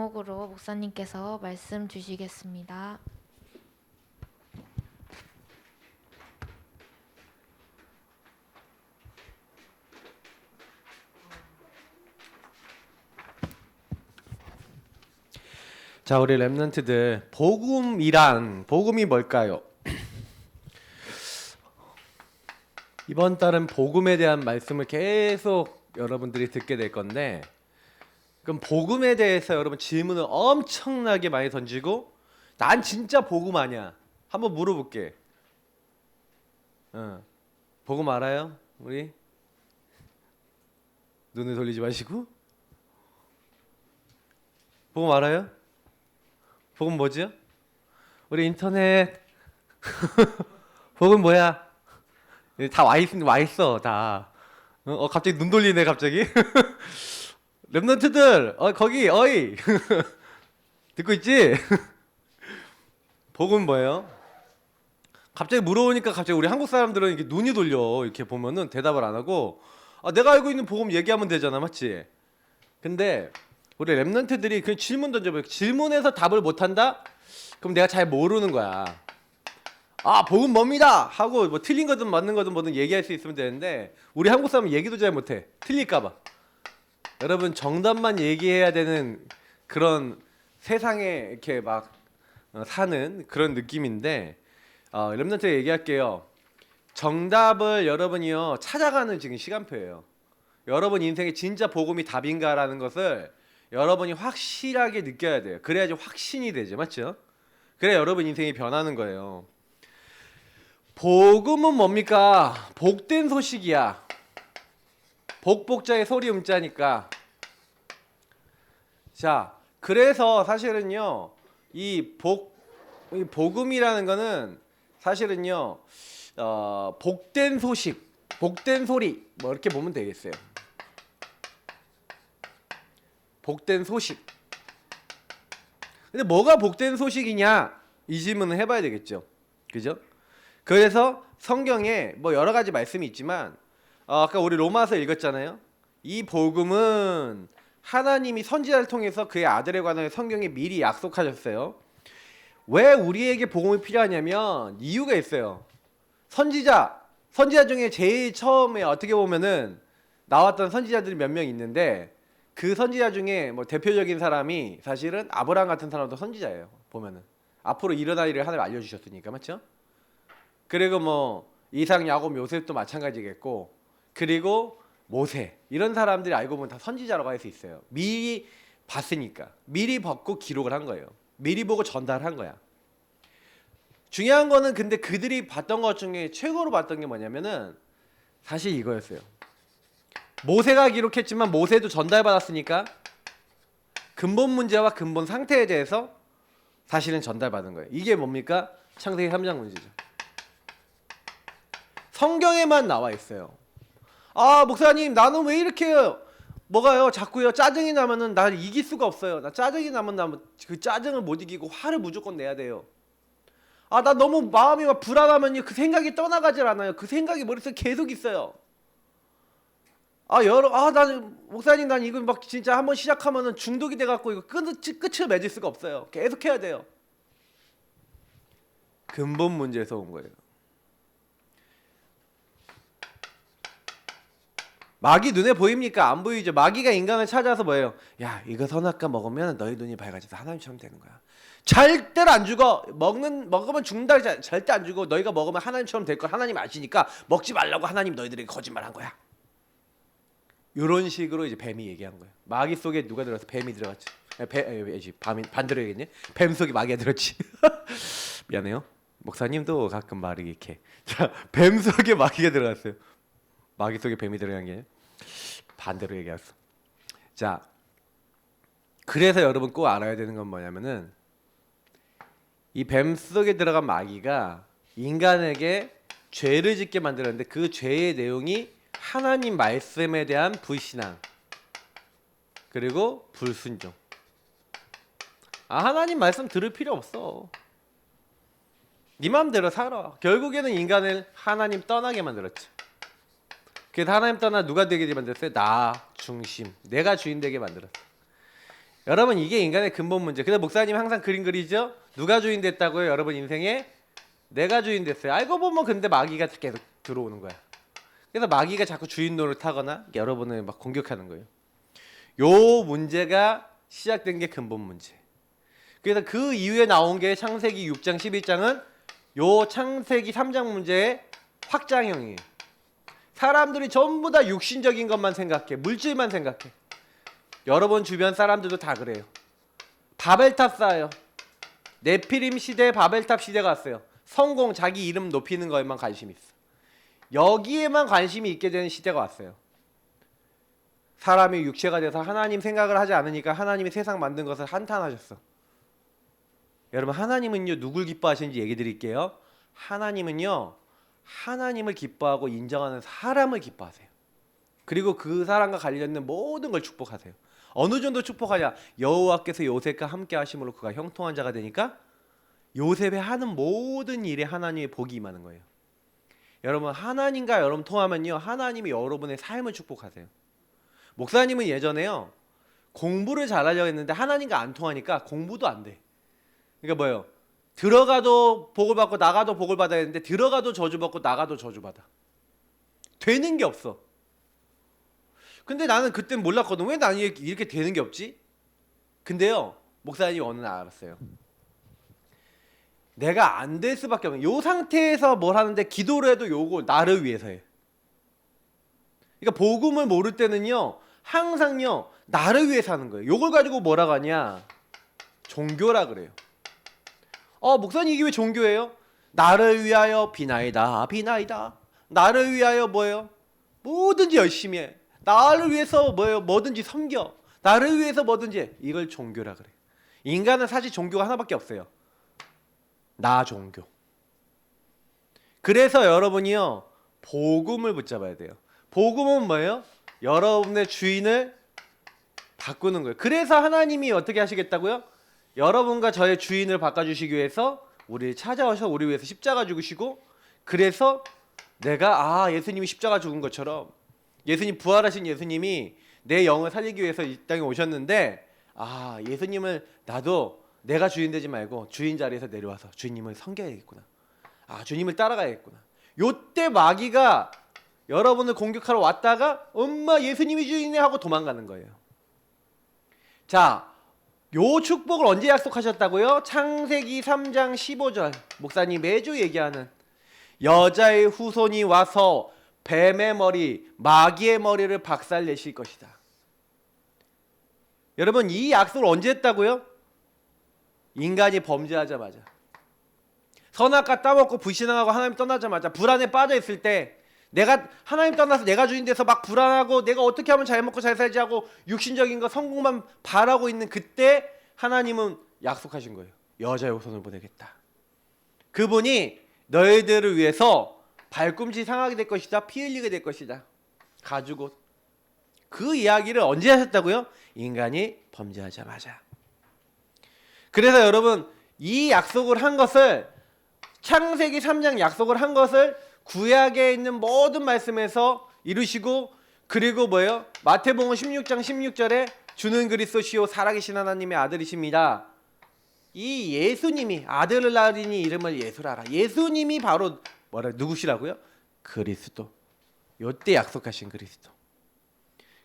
제목으로 목사님께서 말씀 주시겠습니다. 자, 우리 렘넌트들, 복음이 뭘까요? 이번 달은 복음에 대한 말씀을 계속 여러분들이 듣게 될 건데, 그럼 복음에 대해서 여러분 질문을 엄청나게 많이 던지고, 난 진짜 복음 아냐? 한번 물어볼게. 복음 알아요? 우리? 눈을 돌리지 마시고. 복음 알아요? 복음 뭐죠? 우리 인터넷 복음 뭐야? 다 와 있어 다. 갑자기 눈 돌리네 갑자기. 렘넌트들 거기 어이 듣고 있지? 복음 뭐예요? 갑자기 물어보니까 갑자기 우리 한국 사람들은 이렇게 눈이 돌려. 이렇게 보면은 대답을 안 하고 내가 알고 있는 복음 얘기하면 되잖아, 맞지? 근데 우리 렘넌트들이 그 질문 던져봐요. 질문에서 답을 못한다? 그럼 내가 잘 모르는 거야. 복음 뭡니다 하고 뭐 틀린 거든 맞는 거든 뭐든 얘기할 수 있으면 되는데, 우리 한국 사람은 얘기도 잘 못해. 틀릴까봐. 여러분, 정답만 얘기해야 되는 그런 세상에 이렇게 막 사는 그런 느낌인데, 렘넌트 얘기할게요. 정답을 여러분이요 찾아가는 지금 시간표예요. 여러분 인생에 진짜 복음이 답인가라는 것을 여러분이 확실하게 느껴야 돼요. 그래야지 확신이 되죠, 맞죠? 그래야 여러분 인생이 변하는 거예요. 복음은 뭡니까? 복된 소식이야. 복복자의 소리 음자니까. 자, 그래서 사실은요, 이 복음이라는 거는 사실은요, 복된 소식, 복된 소리, 뭐 이렇게 보면 되겠어요. 복된 소식. 근데 뭐가 복된 소식이냐? 이 질문을 해봐야 되겠죠. 그죠? 그래서 성경에 뭐 여러 가지 말씀이 있지만, 아까 우리 로마서 읽었잖아요. 이 복음은 하나님이 선지자를 통해서 그의 아들에 관하여 성경에 미리 약속하셨어요. 왜 우리에게 복음이 필요하냐면 이유가 있어요. 선지자 중에 제일 처음에 어떻게 보면은 나왔던 선지자들이 몇 명 있는데, 그 선지자 중에 뭐 대표적인 사람이 사실은 아브라함 같은 사람도 선지자예요. 보면은 앞으로 일어날 일을 하나님 알려주셨으니까, 맞죠? 그리고 뭐 이삭, 야곱, 요셉도 마찬가지겠고, 그리고 모세, 이런 사람들이 알고 보면 다 선지자라고 할 수 있어요. 미리 봤으니까. 미리 벗고 기록을 한 거예요. 미리 보고 전달한 거야. 중요한 거는 근데 그들이 봤던 것 중에 최고로 봤던 게 뭐냐면은 사실 이거였어요. 모세가 기록했지만 모세도 전달받았으니까 근본 문제와 근본 상태에 대해서 사실은 전달받은 거예요. 이게 뭡니까? 창세기 3장 문제죠. 성경에만 나와 있어요. 목사님, 나는 왜 이렇게 뭐가요? 자꾸요 짜증이 나면은 나 이길 수가 없어요. 나 짜증이 나면 그 짜증을 못 이기고 화를 무조건 내야 돼요. 나 너무 마음이 막 불안하면요 그 생각이 떠나가질 않아요. 그 생각이 머릿속에 계속 있어요. 나는 목사님, 난 이거 막 진짜 한번 시작하면은 중독이 돼갖고 이거 끝을 맺을 수가 없어요. 계속 해야 돼요. 근본 문제에서 온 거예요. 마귀 눈에 보입니까? 안 보이죠. 마귀가 인간을 찾아서 뭐예요? 야, 이거 선악과 먹으면 너희 눈이 밝아져서 하나님처럼 되는 거야. 절대로 안 죽어. 먹으면 죽는다. 절대 안 죽어. 너희가 먹으면 하나님처럼 될 걸 하나님 아시니까 먹지 말라고 하나님 너희들에게 거짓말한 거야. 이런 식으로 이제 뱀이 얘기한 거예요. 마귀 속에 누가 들어서 뱀이 들어갔지. 반대로 얘기했네. 뱀 속에 마귀가 들었지. 미안해요. 목사님도 가끔 말이 이렇게. 자, 뱀 속에 마귀가 들어갔어요. 마귀 속에 뱀이 들어간 게 반대로 얘기했어. 자, 그래서 여러분 꼭 알아야 되는 건 뭐냐면은 이 뱀 속에 들어간 마귀가 인간에게 죄를 짓게 만들었는데, 그 죄의 내용이 하나님 말씀에 대한 불신앙 그리고 불순종. 하나님 말씀 들을 필요 없어. 네 마음대로 살아. 결국에는 인간을 하나님 떠나게 만들었지. 그래서 하나님 떠나 누가 되게 만들었어요? 나 중심, 내가 주인 되게 만들었어. 여러분 이게 인간의 근본 문제. 그래서 목사님 항상 그림 그리죠? 누가 주인 됐다고요? 여러분 인생에 내가 주인 됐어요. 알고 보면 근데 마귀가 계속 들어오는 거야. 그래서 마귀가 자꾸 주인 노릇하거나 여러분을 막 공격하는 거예요. 요 문제가 시작된 게 근본 문제. 그래서 그 이후에 나온 게 창세기 6장 11장은 요 창세기 3장 문제의 확장형이에요. 사람들이 전부 다 육신적인 것만 생각해. 물질만 생각해. 여러분 주변 사람들도 다 그래요. 바벨탑 쌓아요. 네피림 시대, 바벨탑 시대가 왔어요. 성공, 자기 이름 높이는 거에만 관심이 있어. 여기에만 관심이 있게 되는 시대가 왔어요. 사람이 육체가 돼서 하나님 생각을 하지 않으니까 하나님이 세상 만든 것을 한탄하셨어. 여러분 하나님은요 누굴 기뻐하시는지 얘기 드릴게요. 하나님은요 하나님을 기뻐하고 인정하는 사람을 기뻐하세요. 그리고 그 사람과 관련된 모든 걸 축복하세요. 어느 정도 축복하냐? 여호와께서 요셉과 함께 하심으로 그가 형통한 자가 되니까 요셉의 하는 모든 일에 하나님의 복이 임하는 거예요. 여러분 하나님과 여러분 통하면요 하나님이 여러분의 삶을 축복하세요. 목사님은 예전에요 공부를 잘하려고 했는데 하나님과 안 통하니까 공부도 안 돼. 그러니까 뭐예요? 들어가도 복을 받고 나가도 복을 받아야 되는데 들어가도 저주받고 나가도 저주받아. 되는 게 없어. 근데 나는 그땐 몰랐거든. 왜 나는 이렇게 되는 게 없지? 근데요 목사님이 어느 날 알았어요. 내가 안 될 수밖에 없는 요 상태에서 뭘 하는데 기도를 해도 요거 나를 위해서 해. 그러니까 복음을 모를 때는요 항상요 나를 위해서 하는 거예요. 요걸 가지고 뭐라고 하냐? 종교라 그래요. 목사님 이게 왜 종교예요? 나를 위하여 비나이다 비나이다. 나를 위하여 뭐예요? 뭐든지 열심히 해. 나를 위해서 뭐든지 섬겨. 나를 위해서 뭐든지 해. 이걸 종교라 그래요. 인간은 사실 종교가 하나밖에 없어요. 나 종교. 그래서 여러분이요 복음을 붙잡아야 돼요. 복음은 뭐예요? 여러분의 주인을 바꾸는 거예요. 그래서 하나님이 어떻게 하시겠다고요? 여러분과 저의 주인을 바꿔주시기 위해서 우리를 찾아오셔서 우리 위해서 십자가 죽으시고, 그래서 내가 예수님이 십자가 죽은 것처럼 예수님 부활하신 예수님이 내 영을 살리기 위해서 이 땅에 오셨는데 예수님을 나도 내가 주인 되지 말고 주인 자리에서 내려와서 주님을 섬겨야겠구나. 주님을 따라가야겠구나. 요때 마귀가 여러분을 공격하러 왔다가 엄마 예수님이 주인이네 하고 도망가는 거예요. 자, 요 축복을 언제 약속하셨다고요? 창세기 3장 15절 목사님 매주 얘기하는 여자의 후손이 와서 뱀의 머리, 마귀의 머리를 박살내실 것이다. 여러분 이 약속을 언제 했다고요? 인간이 범죄하자마자, 선악과 따먹고 불신앙하고 하나님 떠나자마자 불안에 빠져 있을 때, 내가 하나님 떠나서 내가 주인 돼서 막 불안하고 내가 어떻게 하면 잘 먹고 잘 살지 하고 육신적인 거 성공만 바라고 있는 그때 하나님은 약속하신 거예요. 여자의 후손을 보내겠다. 그분이 너희들을 위해서 발꿈치 상하게 될 것이다. 피 흘리게 될 것이다. 가지고 그 이야기를 언제 하셨다고요? 인간이 범죄하자마자. 그래서 여러분 이 약속을 한 것을, 창세기 3장 약속을 한 것을 구약에 있는 모든 말씀에서 이루시고, 그리고 뭐예요? 마태복음 16장 16절에 주는 그리스도시요 살아계신 하나님의 아들이십니다. 이 예수님이, 아들을 낳으리니 이름을 예수라라. 예수님이 바로 누구시라고요? 그리스도. 요때 약속하신 그리스도.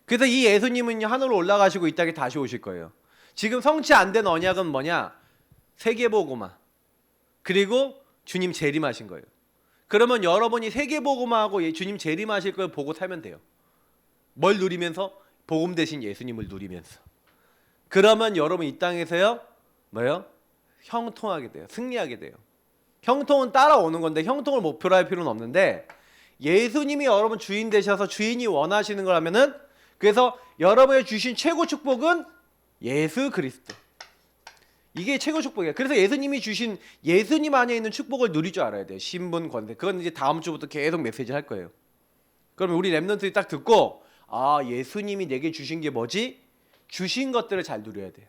그래서 이 예수님은요 하늘로 올라가시고 이 땅에 다시 오실 거예요. 지금 성취 안 된 언약은 뭐냐? 세계복음화, 그리고 주님 재림하신 거예요. 그러면 여러분이 세계복음화하고 주님 재림하실 걸 보고 살면 돼요. 뭘 누리면서? 복음 대신 예수님을 누리면서. 그러면 여러분 이 땅에서요 뭐예요? 형통하게 돼요. 승리하게 돼요. 형통은 따라오는 건데 형통을 목표로 할 필요는 없는데, 예수님이 여러분 주인 되셔서 주인이 원하시는 거라면은, 그래서 여러분의 주신 최고 축복은 예수 그리스도. 이게 최고 축복이에요. 그래서 예수님이 주신 예수님 안에 있는 축복을 누릴 줄 알아야 돼요. 신분, 권세. 그건 이제 다음 주부터 계속 메시지 할 거예요. 그러면 우리 랩런트들이 딱 듣고 예수님이 내게 주신 게 뭐지? 주신 것들을 잘 누려야 돼요.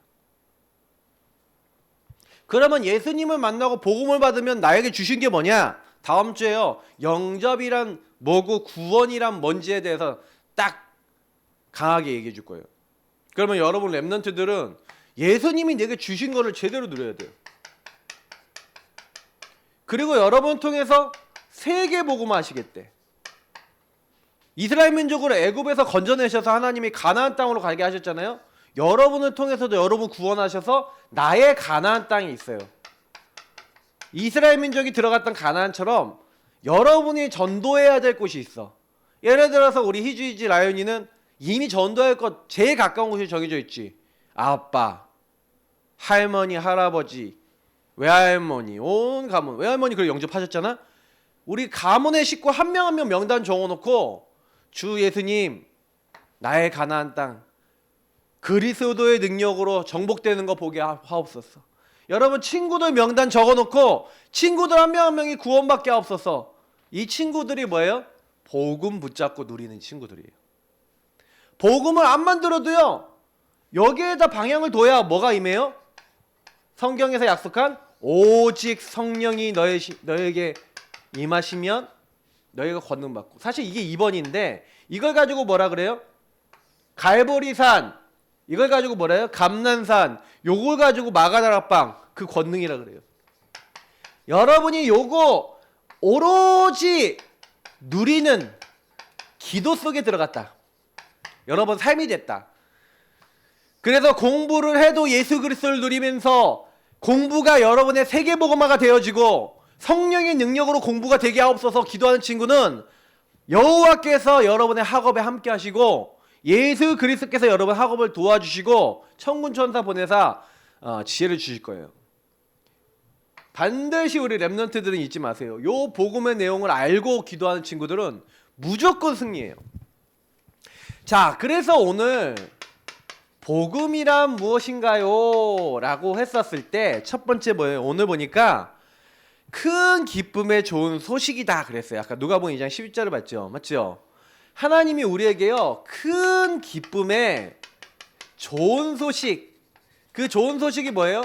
그러면 예수님을 만나고 복음을 받으면 나에게 주신 게 뭐냐? 다음 주에요. 영접이란 뭐고 구원이란 뭔지에 대해서 딱 강하게 얘기해 줄 거예요. 그러면 여러분 랩런트들은 예수님이 내게 주신 거를 제대로 누려야 돼요. 그리고 여러분 통해서 세계 복음 하시겠대. 이스라엘 민족을 애굽에서 건져내셔서 하나님이 가나안 땅으로 가게 하셨잖아요. 여러분을 통해서도 여러분 구원하셔서 나의 가나안 땅이 있어요. 이스라엘 민족이 들어갔던 가나안처럼 여러분이 전도해야 될 곳이 있어. 예를 들어서 우리 희주이지 라연이는 이미 전도할 것 제일 가까운 곳이 정해져 있지. 아빠, 할머니, 할아버지, 외할머니, 온 가문. 외할머니 그걸 영접하셨잖아. 우리 가문의 식구 한 명 한 명 명단 적어놓고 주 예수님 나의 가나안 땅 그리스도의 능력으로 정복되는 거 보게 하옵소서. 여러분 친구들 명단 적어놓고 친구들 한 명 한 명이 구원받게 하옵소서. 이 친구들이 뭐예요? 복음 붙잡고 누리는 친구들이에요. 복음을 안 만들어도요 여기에다 방향을 둬야 뭐가 임해요? 성경에서 약속한 오직 성령이 너에게 임하시면 너희가 권능받고. 사실 이게 2번인데 이걸 가지고 뭐라 그래요? 갈보리산, 이걸 가지고 뭐래요? 감난산, 요걸 가지고 마가다락방, 그 권능이라 그래요. 여러분이 요거 오로지 누리는 기도 속에 들어갔다. 여러분 삶이 됐다. 그래서 공부를 해도 예수 그리스도를 누리면서 공부가 여러분의 세계복음화가 되어지고 성령의 능력으로 공부가 되게 하옵소서 기도하는 친구는 여호와께서 여러분의 학업에 함께 하시고 예수 그리스도께서 여러분 학업을 도와주시고 천군 천사 보내사 지혜를 주실 거예요. 반드시 우리 랩런트들은 잊지 마세요. 요 복음의 내용을 알고 기도하는 친구들은 무조건 승리해요. 자, 그래서 오늘 복음이란 무엇인가요? 라고 했었을 때 첫 번째 뭐예요? 오늘 보니까 큰 기쁨의 좋은 소식이다 그랬어요. 아까 누가복음 2장 11절을 봤죠? 맞죠? 하나님이 우리에게요 큰 기쁨의 좋은 소식, 그 좋은 소식이 뭐예요?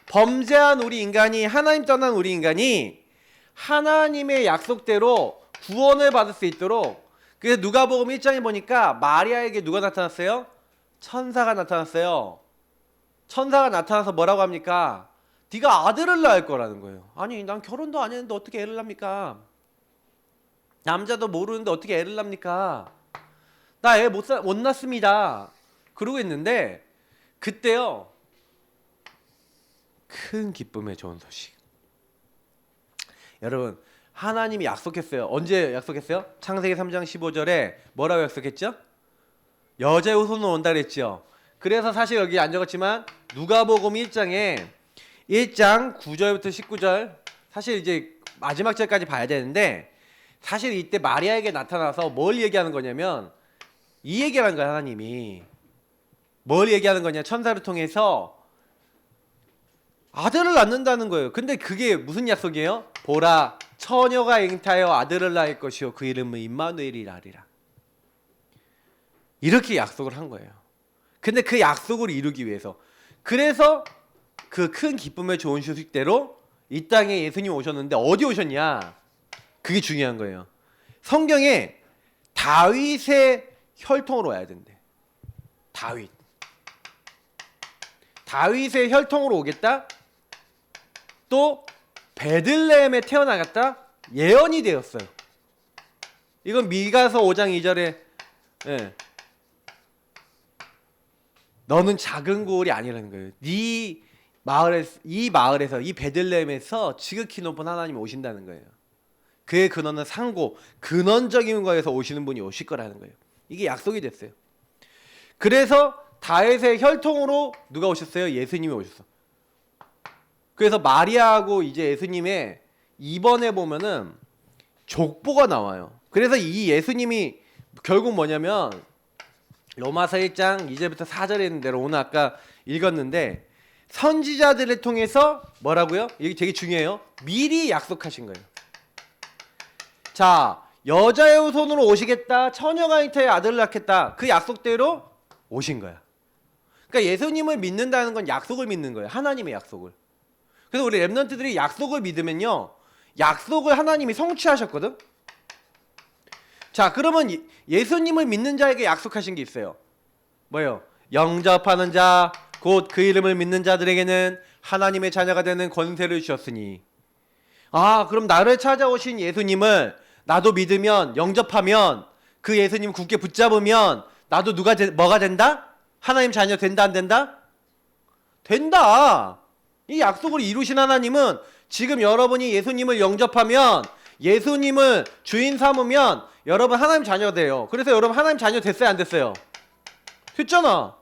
범죄한 우리 인간이, 하나님 떠난 우리 인간이 하나님의 약속대로 구원을 받을 수 있도록. 그래서 누가복음 1장에 보니까 마리아에게 누가 나타났어요? 천사가 나타났어요. 천사가 나타나서 뭐라고 합니까? 네가 아들을 낳을 거라는 거예요. 아니 난 결혼도 안 했는데 어떻게 애를 낳습니까? 남자도 모르는데 어떻게 애를 낳습니까? 나 애 못 낳습니다. 그러고 있는데 그때요 큰 기쁨의 좋은 소식. 여러분 하나님이 약속했어요. 언제 약속했어요? 창세기 3장 15절에 뭐라고 약속했죠? 여자의 후손으로 온다 그랬죠. 그래서 사실 여기 안 적었지만 누가복음 1장에 1장 9절부터 19절 사실 이제 마지막 절까지 봐야 되는데 사실 이때 마리아에게 나타나서 뭘 얘기하는 거냐면 이 얘기를 하는 거야. 하나님이 뭘 얘기하는 거냐, 천사를 통해서 아들을 낳는다는 거예요. 근데 그게 무슨 약속이에요? 보라 처녀가 잉타하여 아들을 낳을 것이요 그 이름은 임마누엘이라 하리라. 이렇게 약속을 한 거예요. 근데 그 약속을 이루기 위해서, 그래서 그 큰 기쁨의 좋은 소식대로 이 땅에 예수님 오셨는데 어디 오셨냐? 그게 중요한 거예요. 성경에 다윗의 혈통으로 와야 된대. 다윗의 혈통으로 오겠다. 또 베들레헴에 태어나겠다. 예언이 되었어요. 이건 미가서 5장 2절에 너는 작은 고을이 아니라는 거예요. 네 마을에서 이 베들레헴에서 지극히 높은 하나님이 오신다는 거예요. 그의 근원은 상고 근원적인 거에서 오시는 분이 오실 거라는 거예요. 이게 약속이 됐어요. 그래서 다윗의 혈통으로 누가 오셨어요? 예수님이 오셨어. 그래서 마리아하고 이제 예수님의 이번에 보면은 족보가 나와요. 그래서 이 예수님이 결국 뭐냐면 로마서 1장 2절부터 4절에 있는 대로 오늘 아까 읽었는데 선지자들을 통해서 뭐라고요? 이게 되게 중요해요. 미리 약속하신 거예요. 자, 여자의 후손으로 오시겠다. 처녀가 잉타해 아들을 낳겠다. 그 약속대로 오신 거야. 그러니까 예수님을 믿는다는 건 약속을 믿는 거예요. 하나님의 약속을. 그래서 우리 랩런트들이 약속을 믿으면요, 약속을 하나님이 성취하셨거든. 자, 그러면 예수님을 믿는 자에게 약속하신 게 있어요. 뭐예요? 영접하는 자, 곧 곧 그 이름을 믿는 자들에게는 하나님의 자녀가 되는 권세를 주셨으니. 아, 그럼 나를 찾아오신 예수님을 나도 믿으면, 영접하면, 그 예수님 굳게 붙잡으면 나도 뭐가 된다? 하나님 자녀 된다, 안 된다? 된다. 이 약속을 이루신 하나님은 지금 여러분이 예수님을 영접하면, 예수님을 주인 삼으면 여러분 하나님 자녀가 돼요. 그래서 여러분 하나님 자녀 됐어요, 안 됐어요? 됐잖아.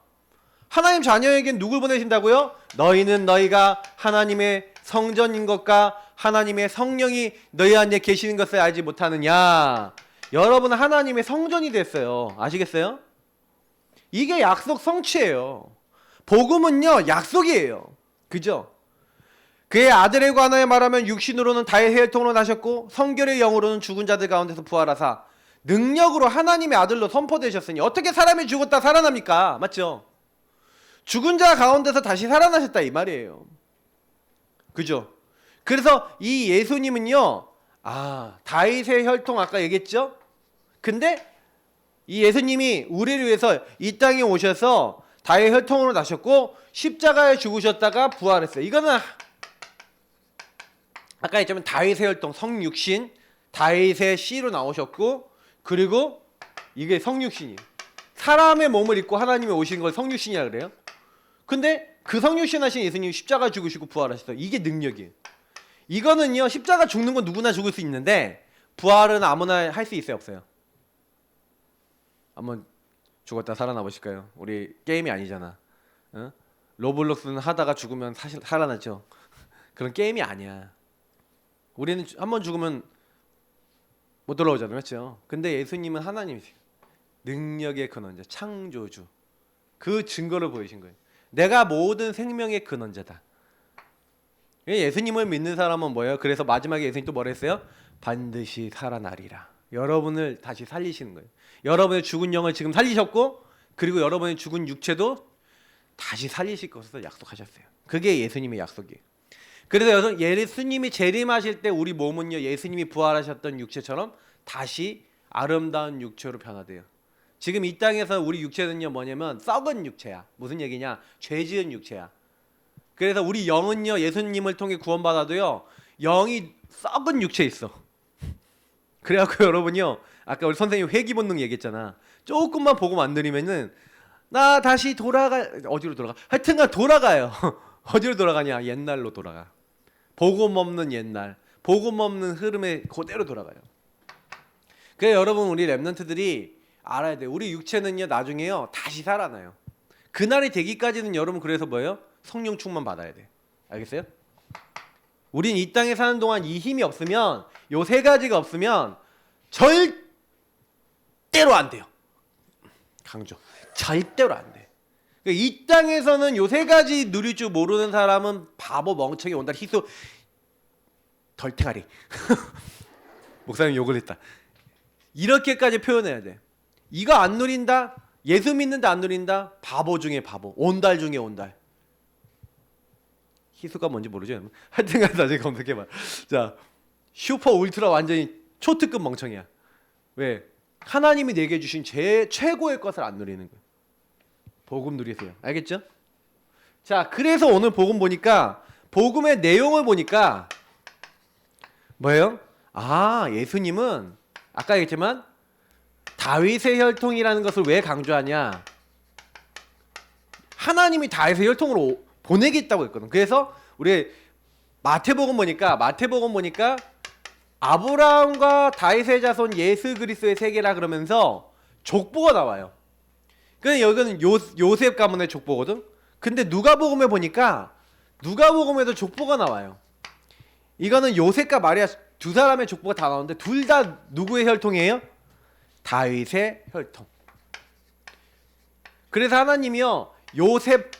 하나님 자녀에겐 누굴 보내신다고요? 너희는 너희가 하나님의 성전인 것과 하나님의 성령이 너희 안에 계시는 것을 알지 못하느냐. 여러분은 하나님의 성전이 됐어요. 아시겠어요? 이게 약속 성취예요. 복음은요, 약속이에요. 그죠? 그의 아들에 관하여 말하면 육신으로는 다윗의 혈통으로 나셨고 성결의 영으로는 죽은 자들 가운데서 부활하사 능력으로 하나님의 아들로 선포되셨으니. 어떻게 사람이 죽었다 살아납니까? 맞죠? 죽은 자 가운데서 다시 살아나셨다 이 말이에요. 그죠? 그래서 이 예수님은요, 다윗의 혈통 아까 얘기했죠? 근데 이 예수님이 우리를 위해서 이 땅에 오셔서 다윗의 혈통으로 나셨고 십자가에 죽으셨다가 부활했어요. 이거는 아까 했지만 다윗의 혈통, 성육신, 다윗의 씨로 나오셨고, 그리고 이게 성육신이에요. 사람의 몸을 입고 하나님이 오신 걸 성육신이라 그래요. 근데 그 성육신 하신 예수님이 십자가 죽으시고 부활하셨어요. 이게 능력이에요. 이거는요, 십자가 죽는 건 누구나 죽을 수 있는데 부활은 아무나 할 수 있어요, 없어요? 한번 죽었다 살아나 보실까요? 우리 게임이 아니잖아. 어? 로블록스는 하다가 죽으면 사실 살아나죠. 그런 게임이 아니야. 우리는 한번 죽으면 못 돌아오잖아요, 맞죠? 근데 예수님은 하나님이세요. 능력의 근원자, 창조주. 그 증거를 보이신 거예요. 내가 모든 생명의 근원자다. 예수님을 믿는 사람은 뭐예요? 그래서 마지막에 예수님 또 뭐라 했어요? 반드시 살아나리라. 여러분을 다시 살리시는 거예요. 여러분의 죽은 영을 지금 살리셨고, 그리고 여러분의 죽은 육체도 다시 살리실 것을 약속하셨어요. 그게 예수님의 약속이에요. 그래서 예수님이 재림하실 때 우리 몸은요, 예수님이 부활하셨던 육체처럼 다시 아름다운 육체로 변화돼요. 지금 이 땅에서 우리 육체는요, 뭐냐면 썩은 육체야. 무슨 얘기냐? 죄 지은 육체야. 그래서 우리 영은요, 예수님을 통해 구원받아도요, 영이 썩은 육체에 있어. 그래갖고 여러분요, 아까 우리 선생님 회귀 본능 얘기했잖아. 조금만 복음 안 들으면은 나 다시 어디로 돌아가? 하여튼간 돌아가요. 어디로 돌아가냐? 옛날로 돌아가. 복음 없는 옛날, 복음 없는 흐름에 그대로 돌아가요. 그래 여러분, 우리 랩런트들이 알아야 돼요. 우리 육체는요, 나중에요 다시 살아나요. 그날이 되기까지는 여러분, 그래서 뭐예요? 성령 충만 받아야 돼. 알겠어요? 우린 이 땅에 사는 동안 이 힘이 없으면, 요 세 가지가 없으면 절대로 안 돼요. 강조. 절대로 안 돼. 이 땅에서는 요 세 가지 누릴 줄 모르는 사람은 바보, 멍청이, 온다, 희소, 덜탱아리. 목사님 욕을 했다. 이렇게까지 표현해야 돼. 이거 안 누린다? 예수 믿는데 안 누린다? 바보 중에 바보, 온달 중에 온달. 희수가 뭔지 모르죠? 하여튼간 나중에 검색해봐. 자, 슈퍼 울트라 완전히 초특급 멍청이야. 왜? 하나님이 내게 주신 최고의 것을 안 누리는 거예요. 복음 누리세요. 알겠죠? 자, 그래서 오늘 복음 보니까, 복음의 내용을 보니까 뭐예요? 예수님은 아까 얘기했지만 다윗의 혈통이라는 것을 왜 강조하냐? 하나님이 다윗의 혈통으로 보내겠다고 했거든. 그래서 우리 마태복음 보니까 아브라함과 다윗의 자손 예수 그리스도의 세계라 그러면서 족보가 나와요. 그냥 여기는 요셉 가문의 족보거든. 근데 누가복음에 보니까 누가복음에도 족보가 나와요. 이거는 요셉과 마리아 두 사람의 족보가 다 나오는데 둘 다 누구의 혈통이에요? 다윗의 혈통. 그래서 하나님이요, 요셉,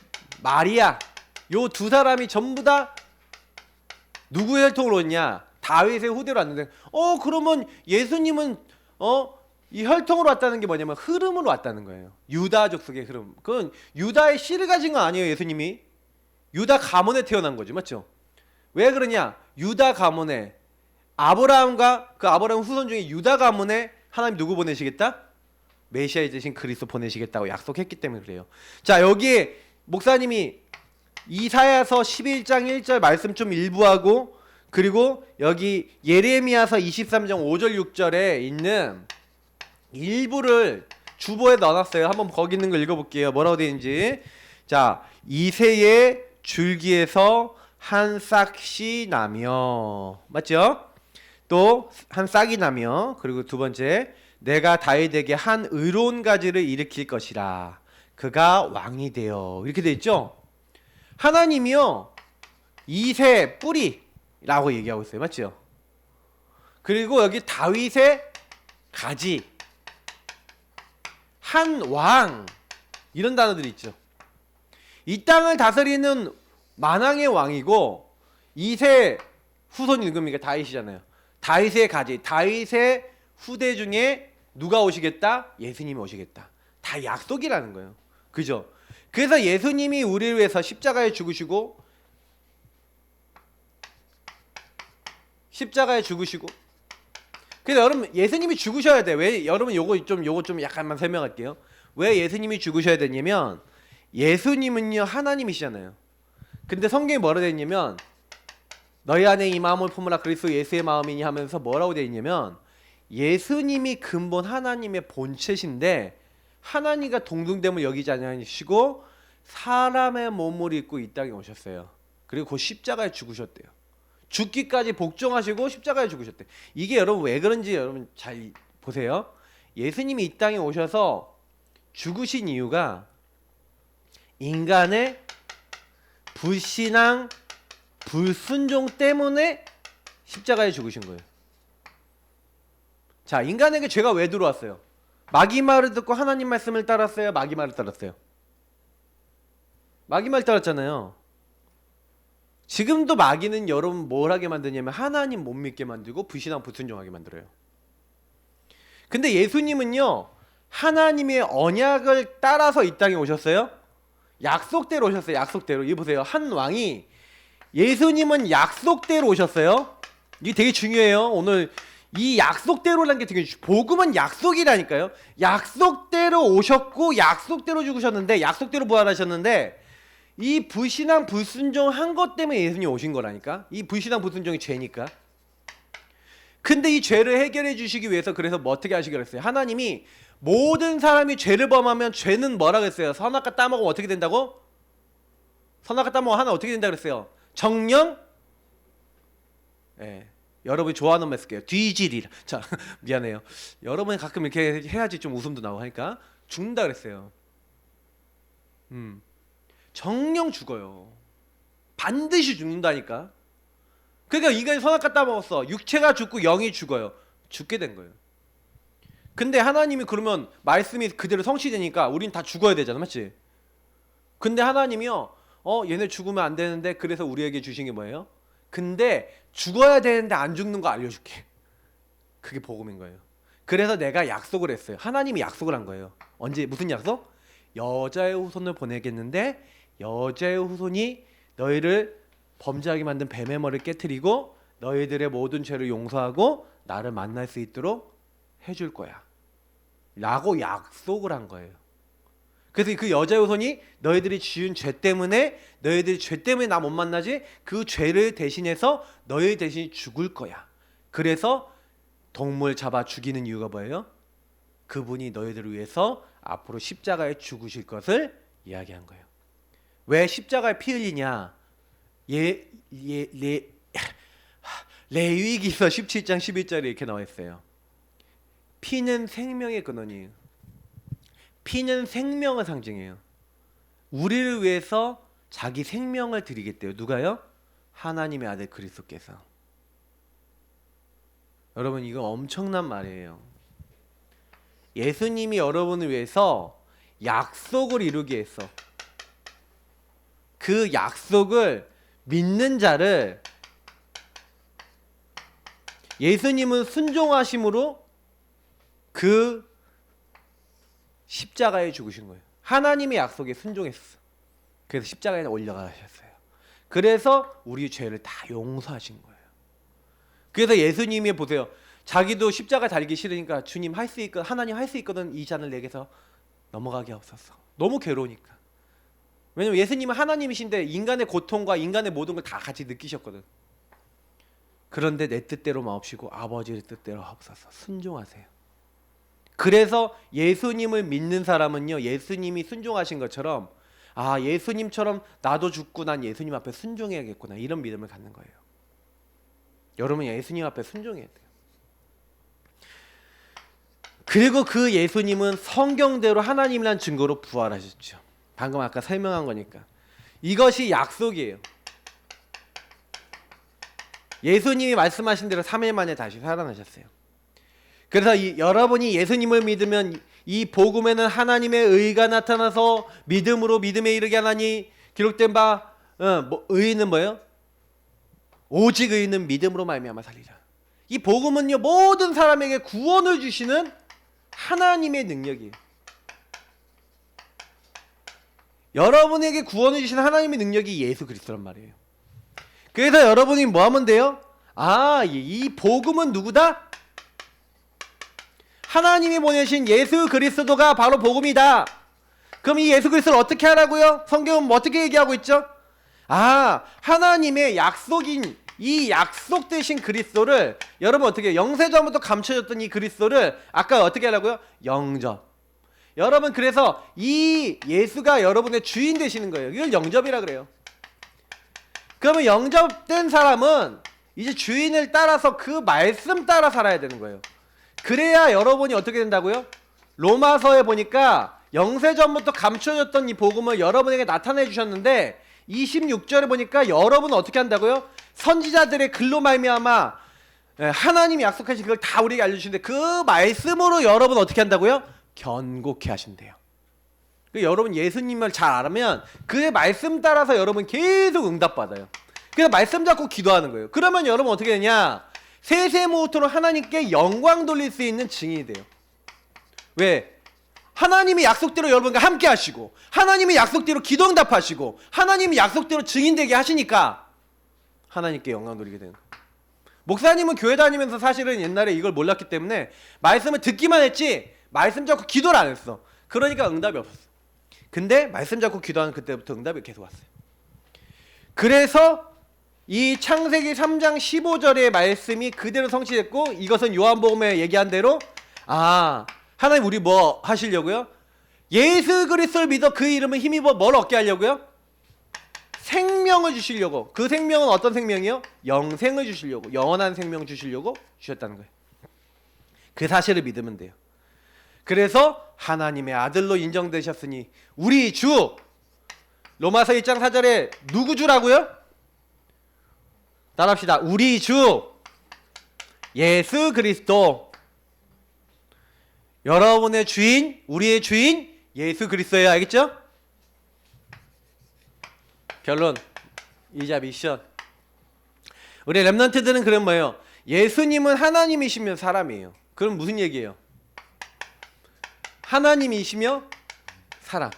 마리아 요 두 사람이 전부 다 누구의 혈통으로 왔냐? 다윗의 후대로 왔는데, 그러면 예수님은 이 혈통으로 왔다는 게 뭐냐면 흐름으로 왔다는 거예요. 유다 족속의 흐름. 그건 유다의 씨를 가진 건 아니에요. 예수님이 유다 가문에 태어난 거죠, 맞죠? 왜 그러냐? 유다 가문에 아브라함과 그 아브라함 후손 중에 유다 가문에 하나님 누구 보내시겠다? 메시아 되신 그리스도 보내시겠다고 약속했기 때문에 그래요. 자, 여기에 목사님이 이사야서 11장 1절 말씀 좀 일부하고 그리고 여기 예레미야서 23장 5절 6절에 있는 일부를 주보에 넣어놨어요. 한번 거기 있는 거 읽어볼게요. 뭐라고 되어 있는지. 자, 이새의 줄기에서 한 싹이 나며, 맞죠? 또 한 싹이 나며, 그리고 두 번째, 내가 다윗에게 한 의로운 가지를 일으킬 것이라. 그가 왕이 되어. 이렇게 되어 있죠? 하나님이요, 이새 뿌리라고 얘기하고 있어요. 맞죠? 그리고 여기 다윗의 가지, 한 왕, 이런 단어들이 있죠. 이 땅을 다스리는 만왕의 왕이고 이새 후손이 누굽니까? 다윗이잖아요. 다윗의 가지, 다윗의 후대 중에 누가 오시겠다? 예수님이 오시겠다. 다 약속이라는 거예요. 그죠? 그래서 예수님이 우리를 위해서 십자가에 죽으시고 그래서 여러분 예수님이 죽으셔야 돼. 왜 여러분 요거 좀 약간만 설명할게요. 왜 예수님이 죽으셔야 되냐면 예수님은요 하나님이시잖아요. 근데 성경에 뭐라 되어 있냐면 너희 안에 이 마음을 품으라 그리스도 예수의 마음이니 하면서 뭐라고 되어 있냐면 예수님이 근본 하나님의 본체신데 하나님과 동등됨을 여기지 않으시고 사람의 몸을 입고 이 땅에 오셨어요. 그리고 그 십자가에 죽으셨대요. 죽기까지 복종하시고 십자가에 죽으셨대요. 이게 여러분 왜 그런지 여러분 잘 보세요. 예수님이 이 땅에 오셔서 죽으신 이유가 인간의 불신앙, 불순종 때문에 십자가에 죽으신 거예요. 자, 인간에게 죄가 왜 들어왔어요? 마귀 말을 듣고 하나님 말씀을 따랐어요? 마귀 말을 따랐어요? 마귀 말 따랐잖아요. 지금도 마귀는 여러분 뭘 하게 만드냐면 하나님 못 믿게 만들고 불신앙 불순종하게 만들어요. 근데 예수님은요 하나님의 언약을 따라서 이 땅에 오셨어요. 약속대로 오셨어요. 약속대로. 이거 보세요. 한 왕이 예수님은 약속대로 오셨어요. 이게 되게 중요해요. 오늘 이 약속대로라는 게 되게 복음은 약속이라니까요. 약속대로 오셨고 약속대로 죽으셨는데 약속대로 부활하셨는데 이 불신앙 불순종 한 것 때문에 예수님이 오신 거라니까. 이 불신앙 불순종이 죄니까. 근데 이 죄를 해결해 주시기 위해서 그래서 뭐 어떻게 하시기로 했어요? 하나님이 모든 사람이 죄를 범하면 죄는 뭐라 그랬어요? 선악과 따먹으면 어떻게 된다고? 선악과 따먹으면 하나 어떻게 된다 그랬어요? 정령? 예. 여러분이 좋아하는 말 쓸게요. 뒤지리라. 자, 미안해요. 여러분이 가끔 이렇게 해야지 좀 웃음도 나오고 하니까 죽는다 그랬어요. 정령 죽어요. 반드시 죽는다니까. 그러니까 인간이 선악과 따먹었어. 육체가 죽고 영이 죽어요. 죽게 된 거예요. 근데 하나님이 그러면 말씀이 그대로 성취되니까 우린 다 죽어야 되잖아. 맞지? 근데 하나님이요. 얘네 죽으면 안 되는데 그래서 우리에게 주신 게 뭐예요? 근데 죽어야 되는데 안 죽는 거 알려줄게. 그게 복음인 거예요. 그래서 내가 약속을 했어요. 하나님이 약속을 한 거예요. 언제 무슨 약속? 여자의 후손을 보내겠는데 여자의 후손이 너희를 범죄하게 만든 뱀의 머리를 깨트리고 너희들의 모든 죄를 용서하고 나를 만날 수 있도록 해줄 거야 라고 약속을 한 거예요. 그래서 그 여자의 후손이 너희들이 지은 죄 때문에 너희들이 죄 때문에 나 못 만나지 그 죄를 대신해서 너희 대신 죽을 거야. 그래서 동물 잡아 죽이는 이유가 뭐예요? 그분이 너희들을 위해서 앞으로 십자가에 죽으실 것을 이야기한 거예요. 왜 십자가에 피 흘리냐? 레위기서 17장 11절에 이렇게 나와 있어요. 피는 생명의 근원이에요. 피는 생명의 상징이에요. 우리를 위해서 자기 생명을 드리겠대요. 누가요? 하나님의 아들 그리스도께서. 여러분 이거 엄청난 말이에요. 예수님이 여러분을 위해서 약속을 이루기 위해서 그 약속을 믿는 자를 예수님은 순종하심으로 그 십자가에 죽으신 거예요. 하나님의 약속에 순종했어. 그래서 십자가에 올려가셨어요. 그래서 우리 죄를 다 용서하신 거예요. 그래서 예수님이 보세요. 자기도 십자가 달기 싫으니까 주님 할 수 있거든, 하나님 할 수 있거든 이 잔을 내게서 넘어가게 하옵소서. 너무 괴로우니까. 왜냐면 예수님은 하나님이신데 인간의 고통과 인간의 모든 걸 다 같이 느끼셨거든. 그런데 내 뜻대로 마옵시고 아버지의 뜻대로 하옵소서. 순종하세요. 그래서 예수님을 믿는 사람은요, 예수님이 순종하신 것처럼 아, 예수님처럼 나도 죽고 난 예수님 앞에 순종해야겠구나, 이런 믿음을 갖는 거예요. 여러분 예수님 앞에 순종해야 돼요. 그리고 그 예수님은 성경대로 하나님이란 증거로 부활하셨죠. 방금 아까 설명한 거니까. 이것이 약속이에요. 예수님이 말씀하신 대로 3일 만에 다시 살아나셨어요. 그래서 여러분이 예수님을 믿으면 이 복음에는 하나님의 의가 나타나서 믿음으로 믿음에 이르게 하나니 기록된 바 의는 뭐예요? 오직 의는 믿음으로 말미암아 살리라. 이 복음은요, 모든 사람에게 구원을 주시는 하나님의 능력이에요. 여러분에게 구원을 주시는 하나님의 능력이 예수 그리스도란 말이에요. 그래서 여러분이 뭐 하면 돼요? 아, 이 복음은 누구다? 하나님이 보내신 예수 그리스도가 바로 복음이다. 그럼 이 예수 그리스도를 어떻게 하라고요? 성경은 뭐 어떻게 얘기하고 있죠? 아, 하나님의 약속인 이 약속되신 그리스도를 여러분 어떻게 해요? 영세전부터 감춰졌던 이 그리스도를 아까 어떻게 하라고요? 영접. 여러분 그래서 이 예수가 여러분의 주인 되시는 거예요. 이걸 영접이라 그래요. 그러면 영접된 사람은 이제 주인을 따라서 그 말씀 따라 살아야 되는 거예요. 그래야 여러분이 어떻게 된다고요? 로마서에 보니까 영세전부터 감춰졌던 이 복음을 여러분에게 나타내 주셨는데 26절에 보니까 여러분은 어떻게 한다고요? 선지자들의 글로 말미암아 하나님이 약속하신 그걸 다 우리에게 알려주시는데 그 말씀으로 여러분 어떻게 한다고요? 견고케 하신대요. 여러분 예수님을 잘 알면 그의 말씀 따라서 여러분 계속 응답받아요. 그래서 말씀 잡고 기도하는 거예요. 그러면 여러분 어떻게 되냐? 세세모토로 하나님께 영광 돌릴 수 있는 증인이 돼요. 왜? 하나님이 약속대로 여러분과 함께 하시고 하나님이 약속대로 기도 응답하시고 하나님이 약속대로 증인되게 하시니까 하나님께 영광 돌리게 되는 거예요. 목사님은 교회 다니면서 사실은 옛날에 이걸 몰랐기 때문에 말씀을 듣기만 했지 말씀 잡고 기도를 안 했어. 그러니까 응답이 없었어. 근데 말씀 잡고 기도하는 그때부터 응답이 계속 왔어요. 그래서 이 창세기 3장 15절의 말씀이 그대로 성취됐고 이것은 요한복음에 얘기한 대로 아, 하나님 우리 뭐 하시려고요? 예수 그리스도를 믿어 그 이름을 힘입어 뭘 얻게 하려고요? 생명을 주시려고. 그 생명은 어떤 생명이요? 영생을 주시려고, 영원한 생명 주시려고 주셨다는 거예요. 그 사실을 믿으면 돼요. 그래서 하나님의 아들로 인정되셨으니 우리 주, 로마서 1장 4절에 누구 주라고요? 따라합시다. 우리 주 예수 그리스도. 여러분의 주인, 우리의 주인 예수 그리스도예요. 알겠죠? 결론, 이자 미션. 우리 렘넌트들은 그럼 뭐예요? 예수님은 하나님이시며 사람이에요. 그럼 무슨 얘기예요? 하나님이시며 사람.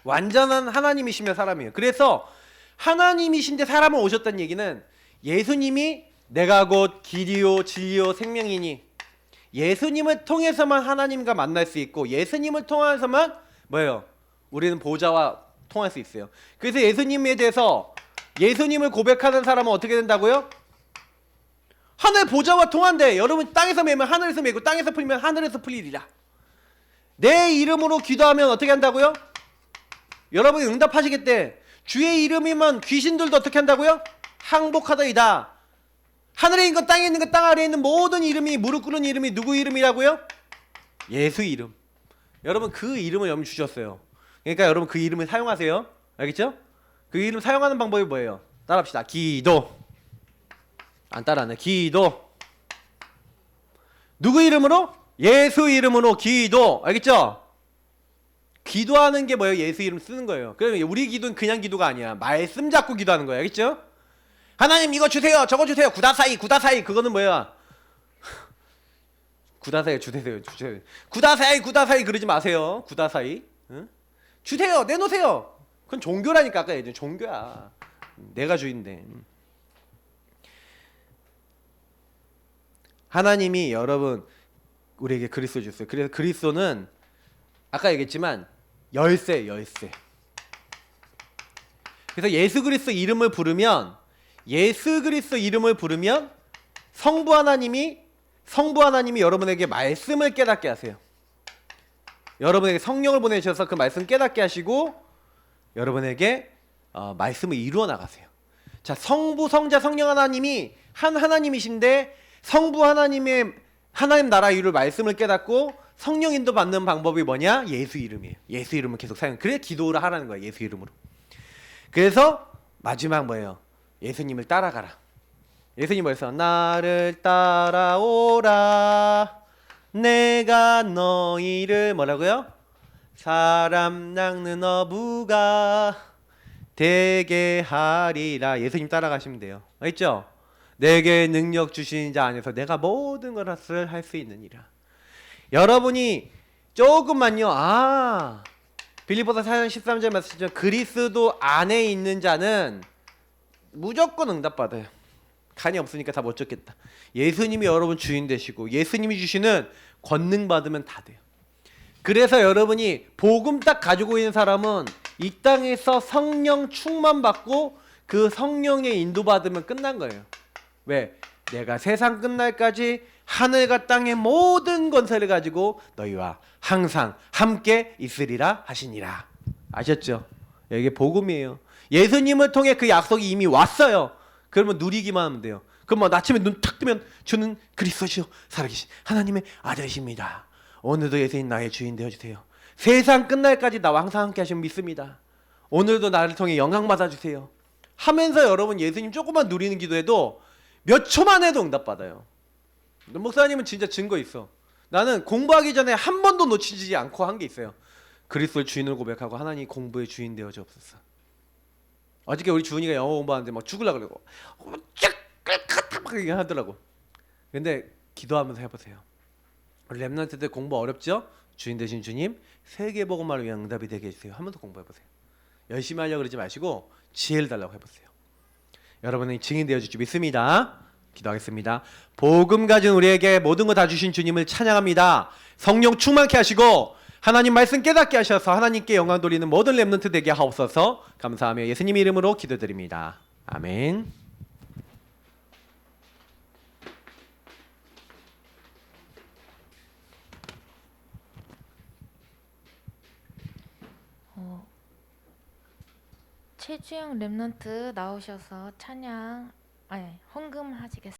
완전한 하나님이시며 사람이에요. 그래서 하나님이신데 사람을 오셨다는 얘기는 예수님이 내가 곧 길이요 진리요 생명이니 예수님을 통해서만 하나님과 만날 수 있고 예수님을 통해서만 뭐예요? 우리는 보좌와 통할 수 있어요. 그래서 예수님에 대해서 예수님을 고백하는 사람은 어떻게 된다고요? 하늘 보좌와 통한대. 여러분 땅에서 매면 하늘에서 매고 땅에서 풀면 하늘에서 풀리리라. 내 이름으로 기도하면 어떻게 한다고요? 여러분이 응답하시겠대. 주의 이름이면 귀신들도 어떻게 한다고요? 항복하더이다. 하늘에 있는 것, 땅에 있는 것, 땅 아래에 있는 모든 이름이, 무릎 꿇은 이름이 누구 이름이라고요? 예수 이름. 여러분 그 이름을 여러분 주셨어요. 그러니까 여러분 그 이름을 사용하세요. 알겠죠? 그 이름 사용하는 방법이 뭐예요? 따라합시다. 기도. 안 따라하네. 기도. 누구 이름으로? 예수 이름으로 기도. 알겠죠? 기도하는 게 뭐예요? 예수 이름 쓰는 거예요. 그러면 우리 기도는 그냥 기도가 아니야. 말씀 잡고 기도하는 거예요. 알겠죠? 하나님 이거 주세요. 저거 주세요. 구다사이 구다사이. 그거는 뭐야? 구다사이 주세요. 구다사이 그러지 마세요. 구다사이. 응? 주세요. 내놓으세요. 그건 종교라니까. 아까 얘기했죠. 종교야. 내가 주인데. 하나님이 여러분 우리에게 그리스도 줬어요. 그래서 그리스도는 아까 얘기했지만 열쇠. 그래서 예수 그리스도 이름을 부르면 성부 하나님이 여러분에게 말씀을 깨닫게 하세요. 여러분에게 성령을 보내셔서 그 말씀 깨닫게 하시고 여러분에게 말씀을 이루어 나가세요. 자, 성부, 성자, 성령 하나님이 한 하나님이신데 성부 하나님 나라 이룰 말씀을 깨닫고 성령 인도 받는 방법이 뭐냐? 예수 이름이에요. 예수 이름을 계속 사용. 그래 기도를 하라는 거야. 예수 이름으로. 그래서 마지막 뭐예요? 예수님을 따라가라. 예수님 벌써 나를 따라오라. 내가 너희를 뭐라고요? 사람 낚는 어부가 되게 하리라. 예수님 따라가시면 돼요. 알겠죠? 내게 능력 주신 자 안에서 내가 모든 것을 할 수 있느니라. 여러분이 조금만요. 빌립보서 4장 13절 말씀처럼 그리스도 안에 있는 자는 무조건 응답받아요. 간이 없으니까 다 못 쫓겠다. 예수님이 여러분 주인 되시고 예수님이 주시는 권능 받으면 다 돼요. 그래서 여러분이 복음 딱 가지고 있는 사람은 이 땅에서 성령 충만 받고 그 성령의 인도 받으면 끝난 거예요. 왜? 내가 세상 끝날까지 하늘과 땅의 모든 권세를 가지고 너희와 항상 함께 있으리라 하시니라. 아셨죠? 이게 복음이에요. 예수님을 통해 그 약속이 이미 왔어요. 그러면 누리기만 하면 돼요. 그럼 뭐 아침에 눈 탁 뜨면 주는 그리스도시요 살아계신 하나님의 아들이십니다. 오늘도 예수님 나의 주인 되어주세요. 세상 끝날까지 나와 항상 함께 하시면 믿습니다. 오늘도 나를 통해 영광 받아주세요. 하면서 여러분 예수님 조금만 누리는 기도해도 몇 초만 해도 응답받아요. 목사님은 진짜 증거 있어. 나는 공부하기 전에 한 번도 놓치지 않고 한 게 있어요. 그리스도의 주인을 고백하고 하나님 공부의 주인 되어 주옵소서. 어저께 우리 주은이가 영어 공부하는데 막 죽으려고 그러고 막 이렇게 하더라고. 근데 기도하면서 해보세요. 우리 랩런트 때 공부 어렵죠? 주인 되신 주님 세계복음화를 위한 응답이 되게 해주세요 하면서 공부해보세요. 열심히 하려고 그러지 마시고 지혜를 달라고 해보세요. 여러분이 증인 되어줄 줄 믿습니다. 기도하겠습니다. 복음 가진 우리에게 모든 거 다 주신 주님을 찬양합니다. 성령 충만케 하시고 하나님 말씀 깨닫게 하셔서 하나님께 영광 돌리는 모든 렘넌트 되게 하옵소서. 감사하며 예수님 이름으로 기도드립니다. 아멘. 최주영 랩런트 나오셔서 찬양, 헌금 하시겠습니다.